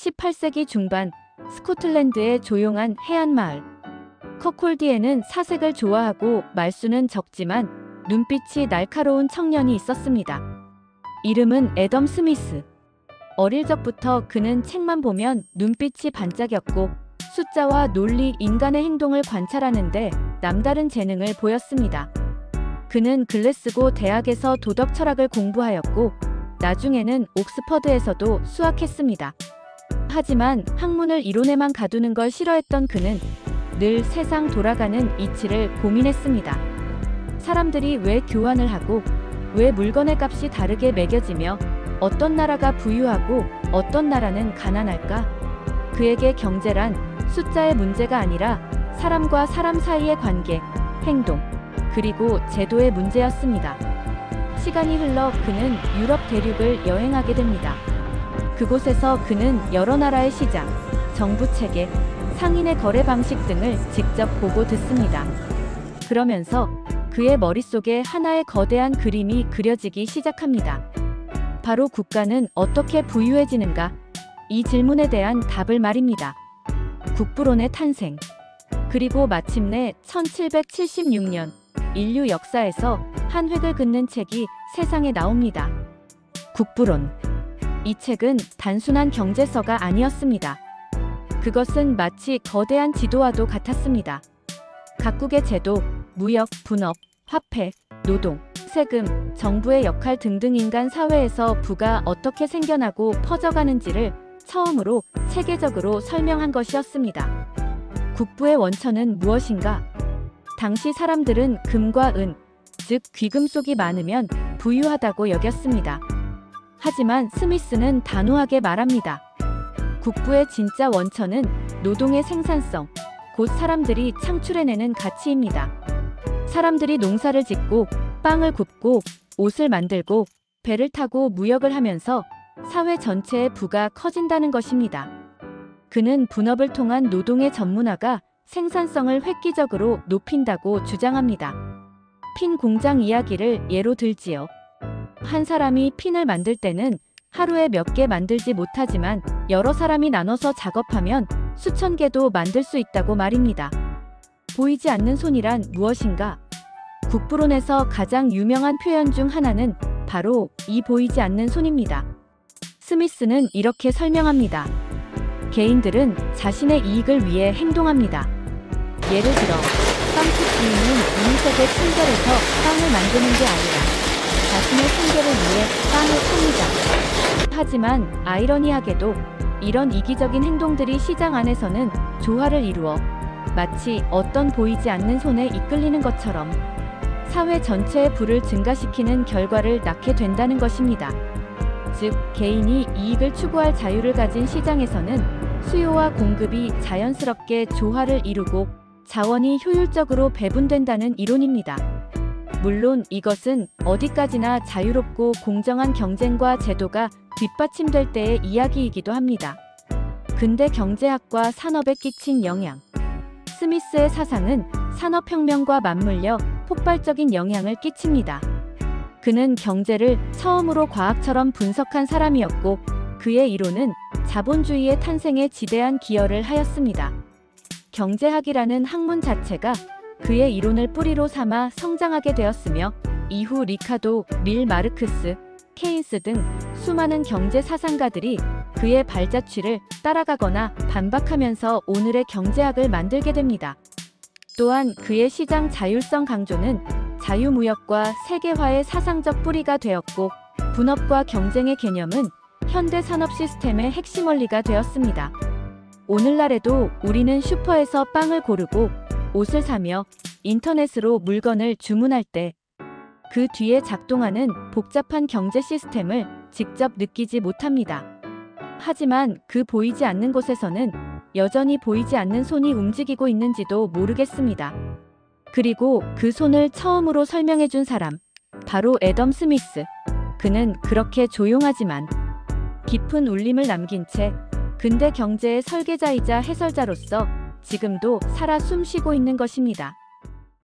18세기 중반 스코틀랜드의 조용한 해안마을 커콜디에는 사색을 좋아하고 말수는 적지만 눈빛이 날카로운 청년이 있었습니다. 이름은 애덤 스미스. 어릴 적부터 그는 책만 보면 눈빛이 반짝였고 숫자와 논리, 인간의 행동을 관찰하는데 남다른 재능을 보였습니다. 그는 글래스고 대학에서 도덕 철학을 공부하였고 나중에는 옥스퍼드에서도 수학했습니다. 하지만 학문을 이론에만 가두는 걸 싫어했던 그는 늘 세상 돌아가는 이치를 고민했습니다. 사람들이 왜 교환을 하고 왜 물건의 값이 다르게 매겨지며 어떤 나라가 부유하고 어떤 나라는 가난할까? 그에게 경제란 숫자의 문제가 아니라 사람과 사람 사이의 관계, 행동, 그리고 제도의 문제였습니다. 시간이 흘러 그는 유럽 대륙을 여행하게 됩니다. 그곳에서 그는 여러 나라의 시장, 정부 체계, 상인의 거래 방식 등을 직접 보고 듣습니다. 그러면서 그의 머릿속에 하나의 거대한 그림이 그려지기 시작합니다. 바로 국가는 어떻게 부유해지는가? 이 질문에 대한 답을 말입니다. 국부론의 탄생. 그리고 마침내 1776년 인류 역사에서 한 획을 긋는 책이 세상에 나옵니다. 국부론. 이 책은 단순한 경제서가 아니었습니다. 그것은 마치 거대한 지도와도 같았습니다. 각국의 제도, 무역, 분업, 화폐, 노동, 세금, 정부의 역할 등등 인간 사회에서 부가 어떻게 생겨나고 퍼져가는지를 처음으로 체계적으로 설명한 것이었습니다. 국부의 원천은 무엇인가? 당시 사람들은 금과 은, 즉 귀금속이 많으면 부유하다고 여겼습니다. 하지만 스미스는 단호하게 말합니다. 국부의 진짜 원천은 노동의 생산성, 곧 사람들이 창출해내는 가치입니다. 사람들이 농사를 짓고 빵을 굽고 옷을 만들고 배를 타고 무역을 하면서 사회 전체의 부가 커진다는 것입니다. 그는 분업을 통한 노동의 전문화가 생산성을 획기적으로 높인다고 주장합니다. 핀 공장 이야기를 예로 들지요. 한 사람이 핀을 만들 때는 하루에 몇 개 만들지 못하지만 여러 사람이 나눠서 작업하면 수천 개도 만들 수 있다고 말입니다. 보이지 않는 손이란 무엇인가? 국부론에서 가장 유명한 표현 중 하나는 바로 이 보이지 않는 손입니다. 스미스는 이렇게 설명합니다. 개인들은 자신의 이익을 위해 행동합니다. 예를 들어 빵집 주인은 이웃에게 친절해서 빵을 만드는 게 아니라 자신의 생계를 위해 빵을 팝니다. 하지만 아이러니하게도 이런 이기적인 행동들이 시장 안에서는 조화를 이루어 마치 어떤 보이지 않는 손에 이끌리는 것처럼 사회 전체의 부를 증가시키는 결과를 낳게 된다는 것입니다. 즉, 개인이 이익을 추구할 자유를 가진 시장에서는 수요와 공급이 자연스럽게 조화를 이루고 자원이 효율적으로 배분된다는 이론입니다. 물론 이것은 어디까지나 자유롭고 공정한 경쟁과 제도가 뒷받침될 때의 이야기이기도 합니다. 근대 경제학과 산업에 끼친 영향. 스미스의 사상은 산업혁명과 맞물려 폭발적인 영향을 끼칩니다. 그는 경제를 처음으로 과학처럼 분석한 사람이었고 그의 이론은 자본주의의 탄생에 지대한 기여를 하였습니다. 경제학이라는 학문 자체가 그의 이론을 뿌리로 삼아 성장하게 되었으며 이후 리카도, 밀 마르크스, 케인스 등 수많은 경제 사상가들이 그의 발자취를 따라가거나 반박하면서 오늘의 경제학을 만들게 됩니다. 또한 그의 시장 자율성 강조는 자유무역과 세계화의 사상적 뿌리가 되었고 분업과 경쟁의 개념은 현대 산업 시스템의 핵심 원리가 되었습니다. 오늘날에도 우리는 슈퍼에서 빵을 고르고 옷을 사며 인터넷으로 물건을 주문할 때 그 뒤에 작동하는 복잡한 경제 시스템을 직접 느끼지 못합니다. 하지만 그 보이지 않는 곳에서는 여전히 보이지 않는 손이 움직이고 있는지도 모르겠습니다. 그리고 그 손을 처음으로 설명해준 사람, 바로 애덤 스미스. 그는 그렇게 조용하지만 깊은 울림을 남긴 채 근대 경제의 설계자이자 해설자로서 지금도 살아 숨쉬고 있는 것입니다.